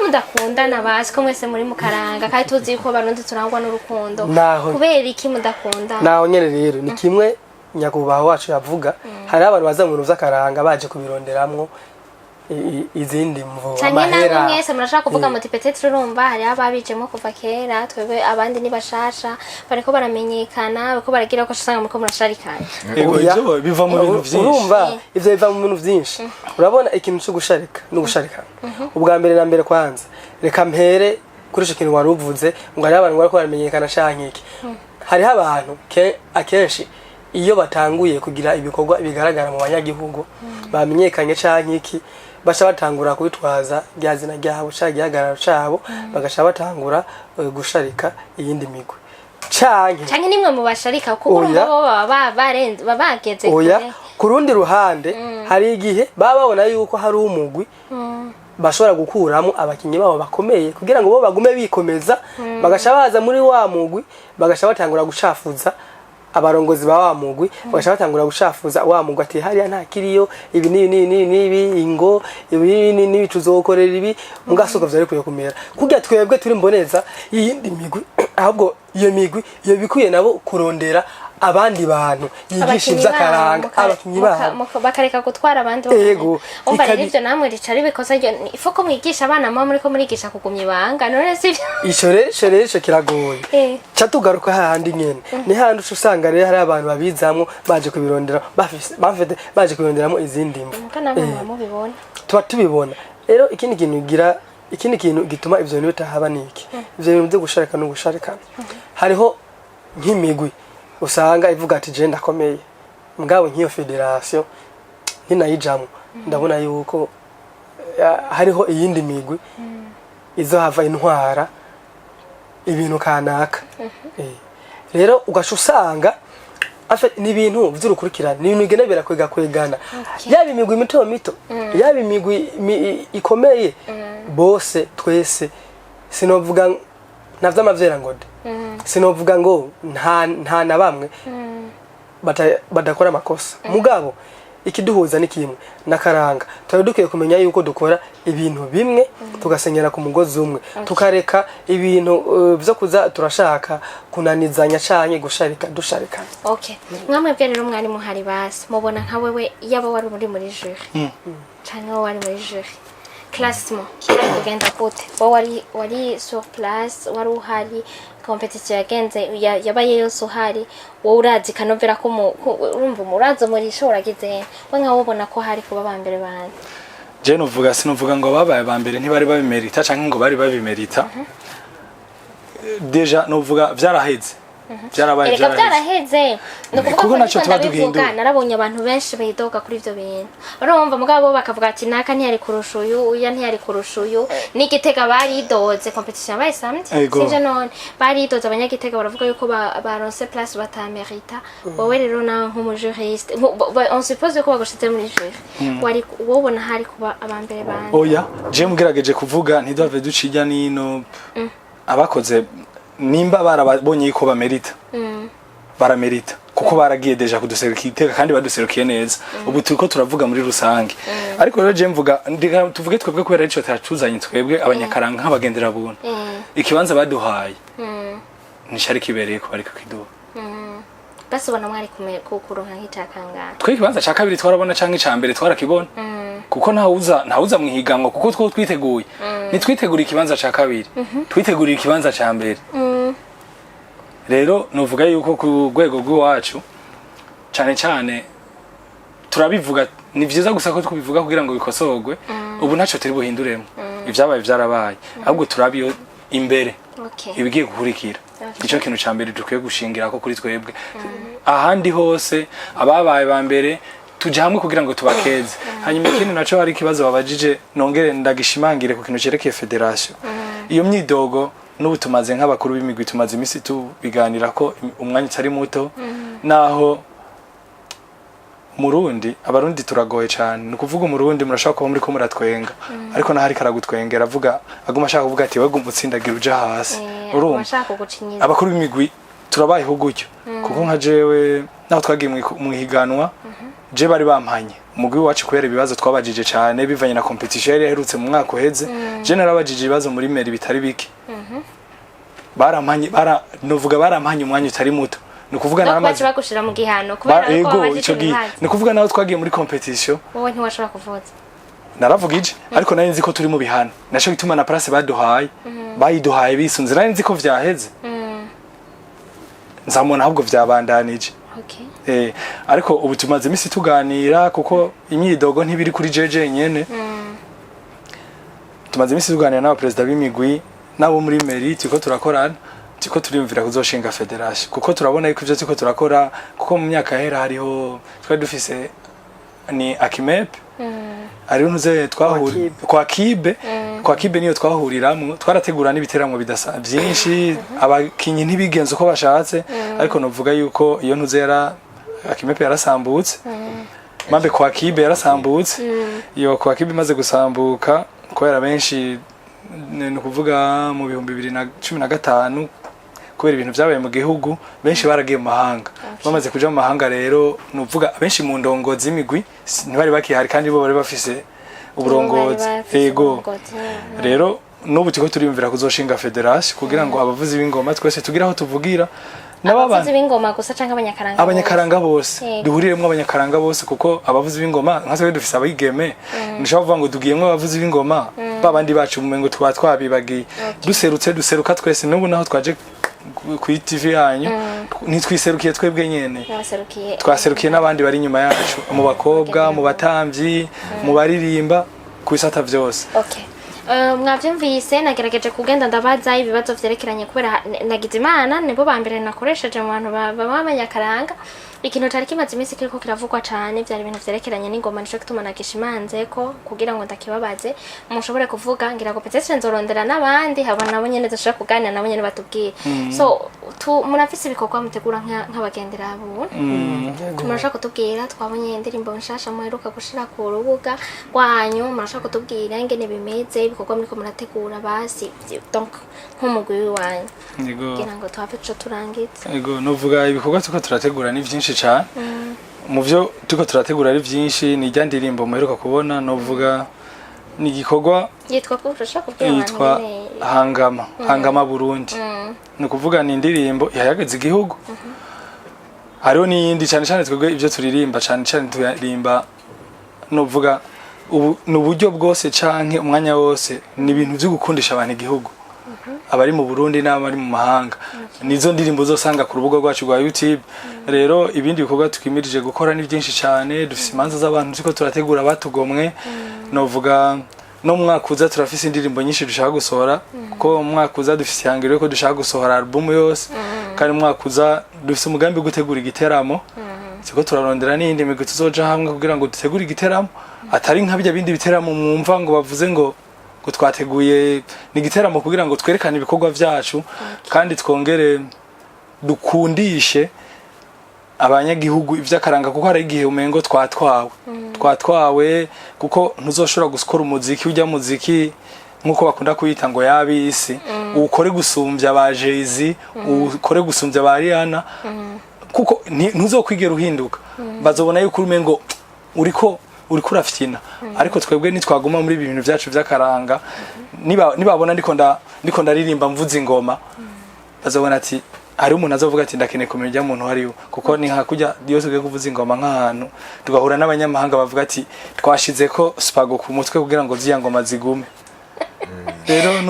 mudakundana basi ko mwese muri mukaranga kandi tuzi yuko barundi turangwa n'urukundo kubera iki mudakundana naho nyene rero ni kimwe nyakubaho wacu yavuga hari abantu baza mu vy'akaranga baje kubironderamwo izindi mvo amahera cyane mwese murashaka kuvuga muti peut-être urumva hari ababijemo kuva kera twebwe abandi ni bashasha bariko baramenyekana bariko baragira ko usanga muko murasharikana ego biva mu bintu byinshi urumva ivyo biva mu bintu byinshi urabona ikintu cyo gusharika no gusharikana ubwa mbere na mbere kwanza reka mpere kuri ico kintu waruvuze ngo hari abantu bariko baramenyekana shankiki hari abantu akenshi iyo batanguye kugira ibikorwa bigaragara mu banyagihugu bamenyekanye cankiki basha batangura kubitwaza ryazina ryabo cyangwa gihagararo cyabo bagasha batangura gusharika iyindi migwe canke nimwe mu basharika kuko urumva baba barenze babageze ku rundi ruhande hari igihe baba babona yuko hari umugwi bashobora gukuramo abakinyi babo bakomeye kugira ngo bo bagume bikomeza bagasha baza muri wa mugwi bagasha batangura gucafuza abarongozi ba wa mugwi bagasha batangura gushafuza wa mugwi ati hariya nta kiriyo ibi nibi ingo ibi nibi tuzokorera ibi mugasoka vyari kuye kumera kugira twebwe turi mboneza yindi migwi ahubwo iyo migwi iyo bikuye nabo kurondera abandi bantu yigisha ivy'akaranga abakinyi babo bakareka gutwara abandi ego umva rero ivyo namwe ricari bikosa ryo ifoko mwigisha abana mama muri ko murigisha kugumya ibanga none sivyo ico kiragoye ca tugaruka hahandi nyene ni handi usanga rero hari abantu babizamwo baje kubirondera baje kubironderamo izindi mvu tuba tubibona rero ikindi kintu gituma ivyo bintu bitahaba niki ivyo bintu byo gusharika no gusharikana hariho nk'imigwi usanga ivuga ati je ndakomeye mugabo nk'iyo federation ntinayijamwe ndabona yuko hariho iyindi migwi izo hava intwara ibintu kanaka rero ugasha usanga ni ibintu vy'urukurikirana ni ibintu bigenebera kwegana yaba imigwi mito yaba imigwi ikomeye bose twese sinovuga navy'amavyera ngode sinovuga ngo nta na bamwe badakora amakosa mugabo ikiduhuza ni kimwe nakaranga twari dukwiye kumenya yuko dukora ibintu bimwe tugasenyera ku mugozi umwe tukareka ibintu byo kuza turashaka kunanizanya cyane gusharika dusharikana okay mwamwe bwe rero mwari muhari basi mubona nka wewe yaba wari muri jury cyane wari muri jury classement ugenda gute wari sur place wari uhari competition yagenze yabaye yose uhari wowe urazi kanovera ko urumva murazo muri shora gize we nka wubona ko hari kuba bambere bane je novuga sinovuga ngo babaye ba mbere ntibari babimerita canke ngo bari babimerita deja novuga vyaraheze vyarabaye erega byaraheze Kuko naco tuba duhindura. narabonye abantu benshi bidoga kuri ivyo bintu urumva mugabo bakavuga ati naka ntiyari kurusha uyu uya ntiyari kurusha uyu n'igitega baridoze competition yabaye samedi Ego. sije none baridoze abanyagitega baravuga yuko baronse place batamerita wowe rero nawe nk'umujuriste on suppose ko bagushize muri jury wari wobona hari kuba abambere bande oya je mugerageje kuvuga ntidove ducijya nino abakoze nimba barabonye ko bamerita baramerita kuko baragiye deja kuduserukira iteka kandi baduserukiye neza ubu turiko turavuga muri rusange ariko rero je mvuga ndika tuvuge twebwe kubera ico tatuzanye twebwe abanyakaranga nk'abagendera buntu ikibanza baduhaye nishari kibereye ko bari kukiduha basi ubona mwari kukuronka nk'icakangana twe ikibanza ca kabiri twarabona canke ca mbere twarakibona kuko ntawuza mwihiganwa kuko two twiteguye nitwitegura ikibanza ca kabiri twitegurira ikibanza ca mbere rero nuvuga yuko ku rwego rw'iwacu cane cane turabivuga ni vyiza gusa ko tubivuga kugira ngo bikosorwe ubu ntaco turi buhinduremo ivyabaye vyarabaye ahubwo turabiyo imbere okay ibigiye gukurikira ico kintu ca mbere dukwiye gushingira ko kuri twebwe ahandi hose ababaye ba mbere tuja hamwe kugira ngo tubakeze hanyuma ikindi naco hari ikibazo babajije nongere ndagishimangire ku kintu cerekeye federation iyo myidogo n'ubu tumaze nk'abakuru b'imigwi tumaze imisi tubiganira ko umwanya utari muto naho Murundi abarundi turagoye cyane ni kuvuga umurundi murashaka kuba muri ko muratwenga ariko nahari karagutwengera avuga aguma ashaka kuvuga ati wego umutsindagira uja hasi urumva abakuru b'imigwi turabayeho gutyo kuko nka jewe naho twagiye mu higanwa je bari bampanye umugwi wacu kubera ibibazo twabajije cyane bivanye na competition yari yaherutse mu mwaka uheze je narabajije ibibazo muri meri bitari biki barampanye novuga barampanye umwanya utari muto ni kuvuga naramaze bagushira mu gihano kubera ko abajije ibibazo ni kuvuga naho twagiye muri competition wowe ntiwashobora kuvuza naravugije ariko nari nzi ko turi mu bihano naco bituma na place baduhaye bayiduhaye bisunze nari nzi ko vyaheze nzamona ahubwo vyabandanije okay ariko ubu tumaze imisi tuganira kuko imyidogo ntibiri kuri jeje nyene tumaze imisi tuganira n'aba president b'imigwi nabo muri meri tiko turakorana tiko turiyumvira kuzoshinga federation kuko turabona yuko ivyo tiko turakora kuko mu myaka hera hariho twari dufise ni Akimep ari untuze twahuri kwa Kibe niyo twahuriramwe twarategura n'ibiteramwe bidasa byinshi abakinyi ntibigenze uko bashatse ariko novuga yuko iyo ntuze yara Akimepe yarasambutse mambe kwa Kibe yarasambutse iyo kwa Kibe maze gusambuka kubera benshi ni kuvuga mu 2015 kubera ibintu byabaye mu gihugu benshi baragiye mu mahanga bamaze kuja mu mahanga rero nuvuga benshi mu ndongozi imigwi ntibari bakihari kandi bo bari bafise uburongozi ego rero n'ubu tiko turiyumvira kuzoshinga federation kugira ngo abavuzi b'ingoma twese tugira aho tuvugira n'abavuzi b'ingoma gusa canke abanyakaranga bose duhuriremwe abanyakaranga bose kuko abavuzi b'ingoma nkaze dufise abigeme nishaka kuvuga ngo dugiyemwe abavuzi b'ingoma babandi bacu mu mengo twabibagiye duseruka twese n'ubu naho twaje ku TV yanyu nitwiserukiye twebwe nyene twaserukiye n'abandi bari inyuma yacu mu bakobwa mu batamvyi mu baririmba ku bisata vyose okay mwavyumvise nagerageje kugenda ndabaza ibibazo vyerekeranye kubera nagize imana nibo bambere nakoresheje mu bantu b'abanyakaranga ikintu cari kimaze imisi kiriko kiravugwa cane byari ibintu vyerekeranye n'ingoma nico gituma nagishimanze ko kugira ngo ndakibabaze mushobore kuvuga ngira ngo peut-être nzorondera n'abandi haba nabo nyene dushaka kuganira nabo nyene batubwire so murafise ibikorwa mutegura nk'abagendera abo murashaka kutubwira twabonye indirimbo nshasha muheruka gushira ku rubuga rwanyu murashaka kutubwira ingene bimeze ibikorwa muriko murategura basi donc nk'umugwi wanyu kugira ngo twape ico turangitse yego novuga ibikorwa tuko turategura ni vyinshi cyane mu byo tuko turategura ari vyinshi ni rya ndirimbo muheruka kubona novuga ni igikorwa yitwa Hangama Burundi ni kuvuga ni indirimbo yahagaze igihugu hariho n'iyindi cyane cyane twebwe ibyo turirimba cyane cyane turirimba novuga ubu n'uburyo bwose canke umwanya wose ni ibintu byo gukundisha abantu igihugu abari mu Burundi n'abari mu mahanga nizo ndirimbo uzosanga ku rubuga rwacu rwa YouTube. Rero ibindi bikorwa tukimirije gukora ni byinshi cyane, dufite imanza z'abantu ziko turategura batugomwe, novuga no mwaka uza turafise indirimbo nyinshi dushaka gusohora, kuko mwaka uza dufise ihangiro ko dushaka gusohora album yose, kandi mwaka uza dufise umugambi wo gutegura igiteramo, siko turarondera n'indi migwi tuzoja hamwe kugira ngo dutegure igiteramo, atari nka bijya bindi biteramo mwumva ngo bavuze ngo twateguye ni igiteramo kugira ngo twerekane ibikorwa vyacu, kandi twongere dukundishe abanyagihugu ivy'akaranga, kuko hari igihe umengo twatwawe kuko ntuzoshobora gukora umuziki ujya muziki nkuko bakunda kuyita ngo yabisi, ukore gusumbya ba Jay-Z, ukore gusumbya ba Rihanna, kuko ntuzokwigera uhinduka, bazobona yuko umengo uriko urafyina, ariko twebwe nitwaguma muri ibintu vyacu vy'akaranga, nibabona ndiko ndaririmba mvuza ingoma, bazobona ati hari umuntu azovuga ati ndakeneye kumenya umuntu hariyo, kuko ni hakujya Dios ugiye kuvuza ingoma nk'ahantu tugahura n'abanyamahanga bavuga ati twashize ko spago ku mutwe kugira ngo ziya ngoma zigume. Rero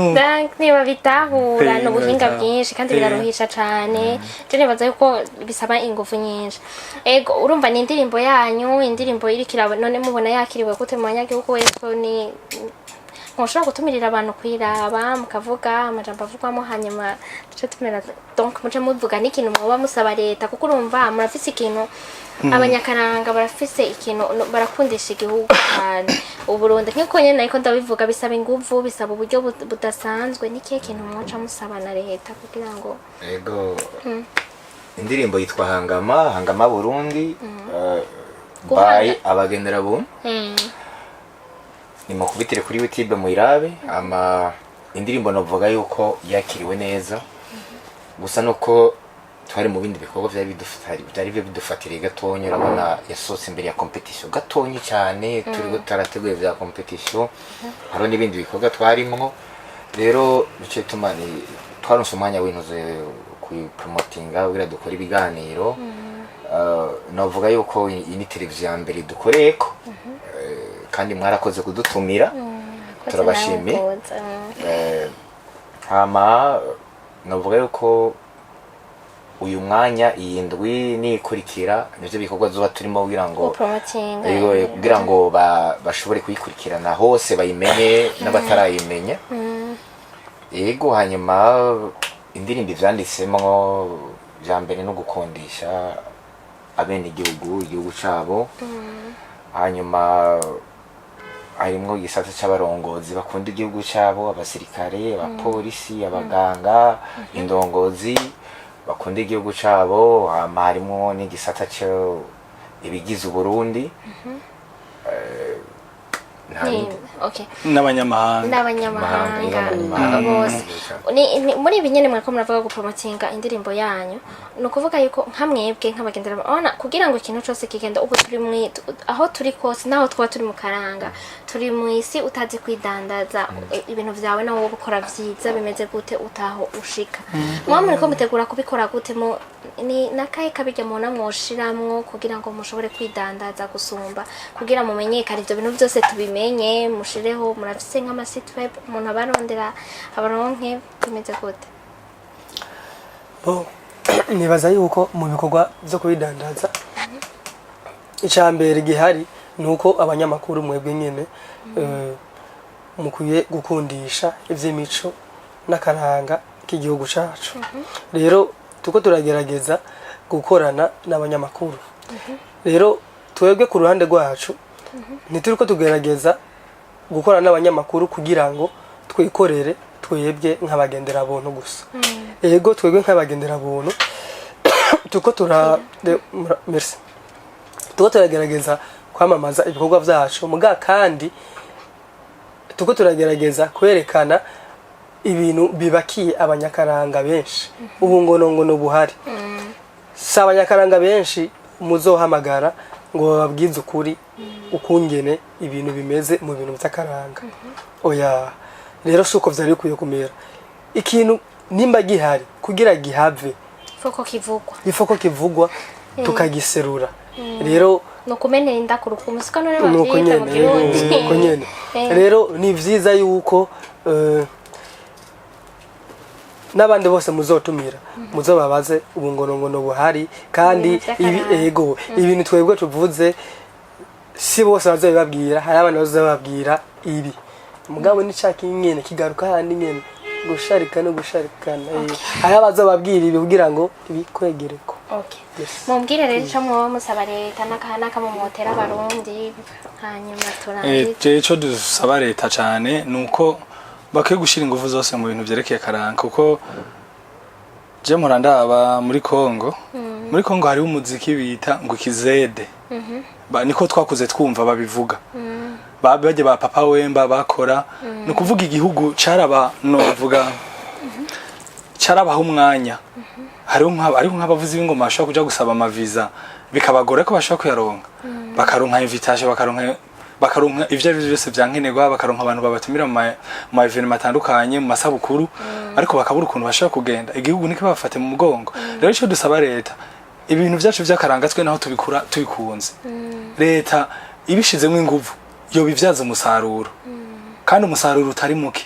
niba bitahura n'ubuhinga bwinshi kandi biraruhisha cyane, je nibaza yuko bisaba ingufu nyinshi. Ego urumva ni indirimbo yanyu, indirimbo iri kirabo, none mubona yakiriwe gute mu banyagihugu wese? Ni mushobora gutumirira abantu kwiraba mukavuga amajambo avugwamo, hanyuma duce tumera donc muce muvuga n'ikintu mwoba musaba leta, kuko urumva murafise ikintu abanyakaranga barafise ikintu barakundisha igihugu cyane. Uburundi nk'uko nyene ariko ndabivuga bisaba inguvu, bisaba uburyo budasanzwe. N'ikihe kintu mwoca musaba na leta kugira ngo ego indirimbo yitwa Hangama Burundi by Abagendera Buntu, ni mukubitire kuri YouTube muirabe. Indirimbo novuga yuko yakiriwe neza, gusa nuko twari mu bindi bikorwa byari bidufatiriye gatonya, urabona yasohotse imbere ya competition gatonya cyane, turi tarateguye vya competition, haro n'ibindi bikorwa twarimwo. Rero bice tumani twaronse umwanya w'intuze ku promotinga wira dukora ibiganiro. Novuga yuko ini televiziyo ya mbere dukoreko, kandi mwarakoze kudutumira, turabashimiye. Novuga yuko uyu mwanya iyindwi nikurikira nivyo bikorwa zoba turimo kugira ngo bashobore kuyikurikirana hose bayimenye n'abatarayimenya. Yego, hanyuma indirimbo ivyanditsemwo vya mbere no gukundisha abene igihugu cabo, hanyuma harimwo igisata c'abarongozi bakunda igihugu cabo, abasirikare, abapolisi, abaganga, indongozi bakunda igihugu cabo, harimo n'igisata cyo ibigize Burundi, n'abanyamahanga bose. Muri ibi nyene mwariko muravuga gupromotinga indirimbo yanyu, no kuvuga yuko nka mwebwe nk'abagendera ona kugira ngo ikintu cyose kigenda ubu turi aho turi kose, naho twa turi mu karanga, turi mu isi utazi kwidandaza ibintu vyawe nawo gukora vyiza bimeze gute utaho ushika. Mwamwe ko mutegura kubikora gute? Ni nakaye kabijya mu namwoshiramwo kugira ngo mushobore kwidandaza gusumba, kugira mumenyekane ivyo bintu byose tubimenye, mushireho murafise nk'ama site web umuntu abarondera abaronke bimeze gute? Nibaza yuko mu bikorwa byo kubidandaza icambere gihari nuko abanyamakuru mwebwe nyene mukuye gukundisha ivy'imico n'akaranga k'igihugu cacu. Rero tuko turagerageza gukorana n'abanyamakuru. Rero twebwe ku ruhande rwacu ntituriko tugerageza gukorana n'abanyamakuru kugira ngo twikorere twebwe nk'abagendera buntu gusa. Ego twebwe nk'abagendera buntu tuko merci, tuko turagerageza kwamamaza ibikorwa vyacu, muga kandi tuko turagerageza kwerekana ibintu bibakiye abanyakaranga benshi. Ubu ngono buhari, si abanyakaranga benshi muzohamagara ngo babwize ukuri ukungene ibintu bimeze mu bintu by'akaranga. Oya, rero suko vyari bikwiye kumera ikintu nimba gihari kugira gihave ifoko kivugwa tukagiserura. Rero no kumenera indakuru kumusika none bavyita mu Kirundi. Rero ni vyiza yuko n'abandi bose muzotumira muzobabaze ubungonogono buhari kandi ego ibintu twebwe tuvuze si bose bazabibabwira, hari abandi bazababwira ibi mugabo ni cya nyene kigaruka handi nyene gusharika no gusharikana hari abazababwira ibi kugira ngo ibikwegereko. Mumbwire rero ico mwoba musaba leta n'akamumotera abarundi hanyuma turangize. Ico dusaba leta cyane nuko bakwiye gushira ingufu zose mu bintu vyerekeye karanga, kuko je murandaba muri Kongo hari umuziki bita ngo kizede niko twakuze twumva babivuga baje ba Papa Wemba bakora no kuvuga igihugu caraba no vuga carabaho umwanya hari nk'abavuzi b'ingoma bashobora kuja gusaba amaviza bikabagora ko bashobora kuyaronka bakaronka invitation bakaronka ivyo byose byankenerwa bakaronka abantu babatumira mu evenement atandukanye mu masabukuru ariko bakabura ukuntu bashobora kugenda igihugu niko bafate mu mugongo. Rero ico dusaba leta ibintu vyacu vy'akarangatswe naho tubikura tubikunze leta ibishizemo inguvu yo bivyaza umusaruro kandi umusaruro utari muke.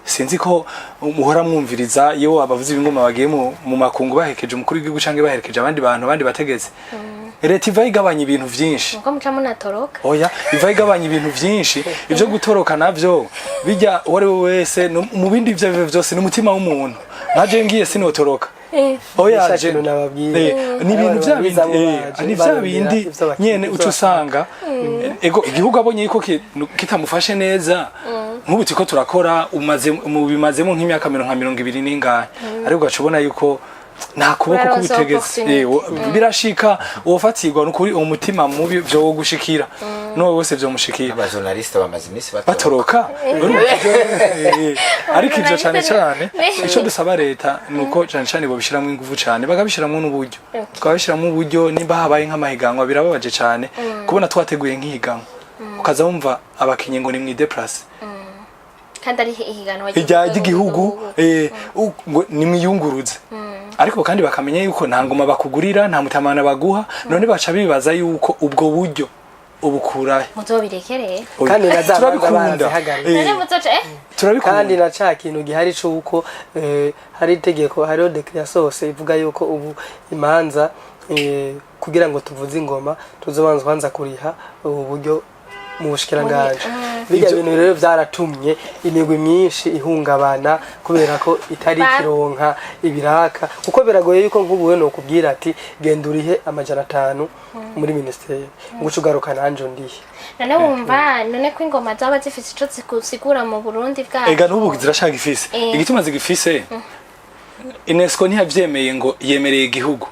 Sinzi ko muhora mwumviriza iyo abavuzi b'ingoma bagiye mu makungu bahekeje umukuru w'igihugu canke baherekeje abandi bategeze leta iva igabanya ibintu vyinshi uko muca munatoroka oya iva igabanya ibintu vyinshi ivyo gutoroka navyo bijya wari wese mu bindi ivyo vyose n'umutima w'umuntu nkaje ngiye sinotoroka oya je ni ibintu bindi nyene ucusanga ego igihugu abonye yuko kitamufashe neza nk'ubu tiko turakora bimazemo nk'imyaka 20 n'ingahe ariko gacubona yuko nta kuboko kubitegetse birashika uwafatirwa n'ukuri umutima mubi byo gushikira no wose byo mushikira aba journaliste bamaze imisi batoroka ariko ivyo cyane ico dusaba leta nuko cyane bo bishiramo ingufu cyane bagabishiramo n'uburyo twabishiramo uburyo nimba habaye nk'amahiganwa birababaje cyane kubona twateguye nk'ihiganwa ukaza wumva abakinyi ngo ni mwideplace kandi ari ihiganwa ry'igihugu ngo nimwiyunguruze ariko kandi bakamenya yuko nta ngoma bakugurira nta mutamana baguha none baca bibaza yuko ubwo buryo ubukurahe muzobirekereye kandi turabikunda kandi na ca kintu gihari cuko hari itegeko hariho decret sose ivuga yuko ubu imanza kugira ngo tuvuze ingoma tuzobanza kuriha ubu buryo mu bushikiranganje bijya bintu rero byaratumye imigwi myinshi ihungabana kubera ko itari kironka ibiraka kuko biragoye yuko nk'ubuwe no kubwira ati gendurihe amajana 5 muri ministeri ngucu garuka nanje ndihe none wumva none ko ingoma zaba zifise ico zikusigura mu Burundi bwacu ega n'ubu zirashaka ifise igituma zigifise UNESCO ntiyavyemeye ngo yemereye igihugu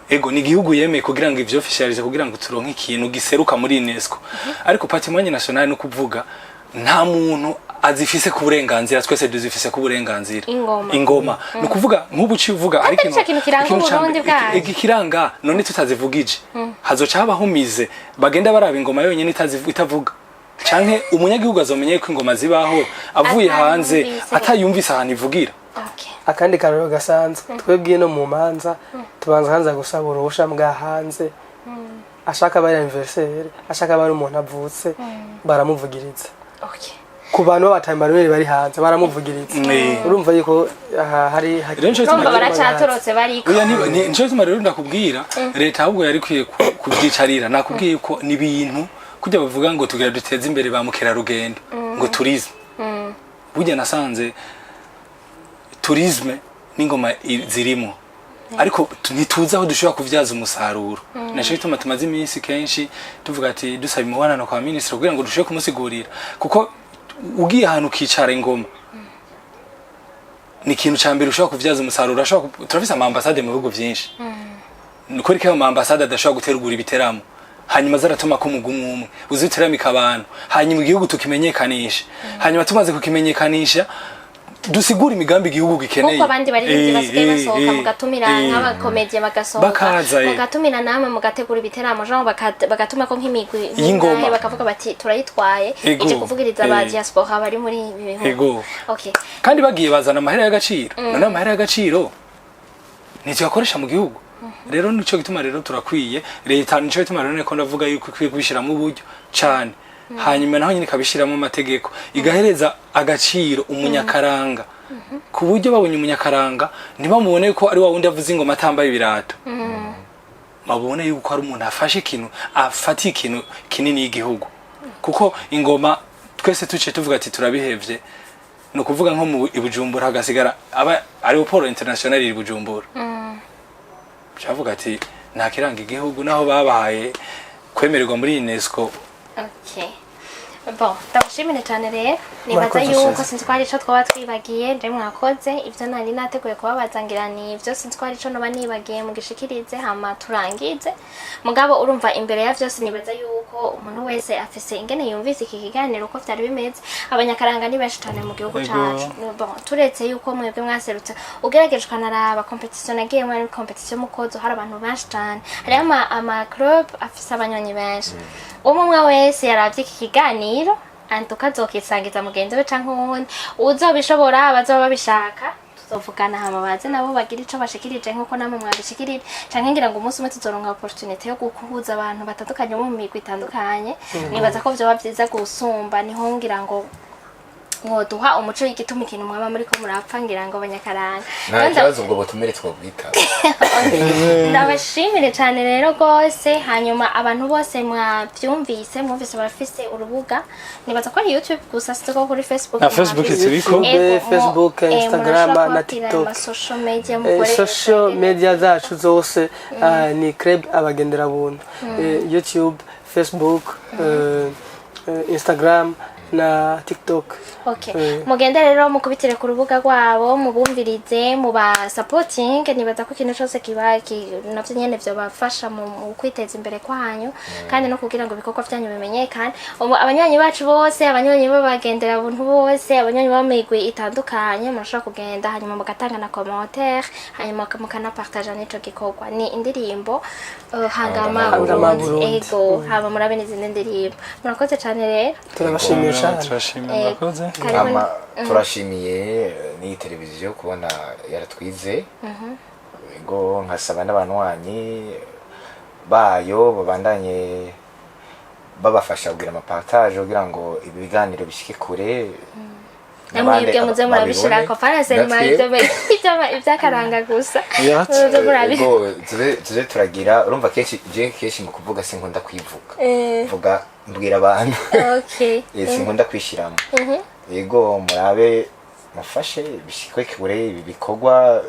ego ni igihugu yemeye kugira ngo ivyo officialize kugira ngo turonke ikintu giseruka muri UNESCO ariko patrimoine national no kuvuga nta muntu azifise ku burenganzira twese duzifise ku burenganzira ingoma no kuvuga nk'ubu ci uvuga ariko ikintu kiranga Burundi bwacu igikiranga none tutazivugije hazoca habahumize bagenda baraba ingoma yonyene itavuga canke umunyagihugu azomenye ko ingoma zibaho avuye hanze atayumvise ahantu ivugira akandi karero gasanzwe twebwiye no mu manza tubanza hanza gusaba uruhusha mbwa hanze ashaka bari anniversaire ashaka bari umuntu avutse baramuvugiriza ku bantu b'abatambarumeri bari hanze baramuvugiriza urumva yuko hari numva baracatorotse bariko oya nico tuma rero ndakubwira leta ahubwo yari kwiye kubyicarira nakubwiye ko ni ibintu kujya bavuga ngo tugira duteze imbere ba mukerarugendo ngo tourisme burya nasanze tourisme n'ingoma zirimo ariko ntituza aho dushobora kuvyaza umusaruro naco bituma tumaze iminsi kenshi tuvuga ati dusaba imibonano kwa ministre kugira ngo dushobore kumusigurira kuko ugiye ahantu kicara ingoma ni ikintu cyambere ushobora kuvyaza umusaruro turafise ama ambassade mu bihugu vyinshi nuko riko ama ambassade adashobora guterugura ibiteramo hanyuma zaratuma ko umugumwe uziteramika abantu hanyuma igihugu tukimenyekanisha hanyuma tumaze kukimenyekanisha dusigura imigambi igihugu gikeneye kuko abandi bari basigaye basohoka mugatumira nk'abakomedie bagasohoka mugatumira namwe mugategura ibiteramo jean bagatuma ko nk'imigwi y'ingoma bakavuga bati turayitwaye ije kuvugiriza aba diaspora bari muri ibi bihugu okay kandi bagiye bazana amahera y'agaciro none amahera y'agaciro ntiziyakoresha mu gihugu rero nico gituma rero turakwiye leta nico gituma rero ko ndavuga yuko ikwiye kubishira mu buryo cyane hanyuma naho nyine kabishiramo amategeko igahereza agaciro umunyakaranga ku buryo babonye umunyakaranga ntibamubone ko ari wa wundi avuze ingoma atambaye ibirato babone yuko ari umuntu afashe ikintu afatiye ikintu kinini y'igihugu kuko ingoma twese tuciye tuvuga ati turabihevye no kuvuga nko mu Bujumbura hagasigara aba ari Polo International iri Bujumbura cyavuga ati nta kiranga igihugu naho babahaye kwemererwa muri UNESCO. Okay. Bon, ndabashimire cyane rero nibaza yuko sinzi ko ari ico twaba twibagiye nje mwakoze ivyo nari nateguye kubabazangira ni ivyo sinzi ko ari ico noba nibagiye mugishikirize hama turangize mugabo urumva imbere ya vyose nibaza yuko umuntu wese afise ingene yumvise iki kiganiro uko vyari bimeze abanyakaranga ni benshi cyane mu gihugu cacu. Bon, turetse yuko mwebwe mwaserutse ugerageje ukanaraba competition nagiye muri competition mukozo hari abantu benshi cyane hari ama club afise abanywanyi benshi umwe wese yaravye iki kiganiro antuka zokisangiza mugenzi we canke uwundi uzobishobora bazoba babishaka tuzovugana hama baze nabo bagira ico bashikirije nkuko namwe mwabishikirije canke ngira ngo umunsi umwe tuzoronka opportunity yo gukuhuza abantu batandukanye mu migwi itandukanye nibaza ko vyoba vyiza gusumba niho ngira ngo duha umuco y'igituma ikintu mwaba muri ko murapfa ngira ngo abanyakaranga nta kibazo ubwo butumire twobwita. ndabashimire cyane rero rwose hanyuma abantu bose mwumvise barafise urubuga nibaza ko ari YouTube gusa siko kuri Facebook na Facebook turiko Facebook Instagram na TikTok social media zacu zose ni Club Abagendera Buntu YouTube Facebook Instagram na TikTok. Okay. Mugende rero mukubitire ku rubuga rwabo mubumvirize muba supporting nibaza ko ikintu cyose kiba navyo nyene vyo bafasha mu kwiteza imbere kwanyu kandi no kugira ngo ibikorwa vyanyu bimenyekane abanywanyi bacu bose abanywanyi babagendera buntu bose abanywanyi bamigwi itandukanye murashobora kugenda hanyuma mugatanga na commentaire hanyuma mukana partager n'ico gikorwa ni indirimbo hangama Burundi ego haba murabe n'izindi ndirimbo murakoze cyane rero turabashimiye cyane turashimira murakoze turashimiye ni televiziyo kubona yaratwize ego nkasaba n'abanywanyi bayo babandanye babafasha kugira amapartage kugira ngo ibi biganiro bishike kure namwebwe muze murabishirako farase ibyakaranga gusa tuze turagira urumva kenshi mu kuvuga sinkunda kwivuga mvuga mbwira abantu sinkunda kwishiramo yego murabe mufashe bishikwe kure ibi bikorwa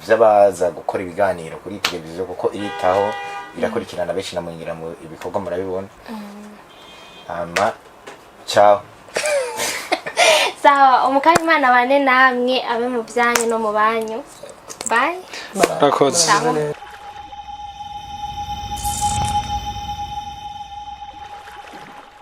by'abaza gukora ibiganiro kuri televiziyo kuko iritaho irakurikirana benshi namungira mu ibikorwa murabibona ciao sawa umukanya Imana bane namwe abe mu byanyu no mu banyu bye murakoze.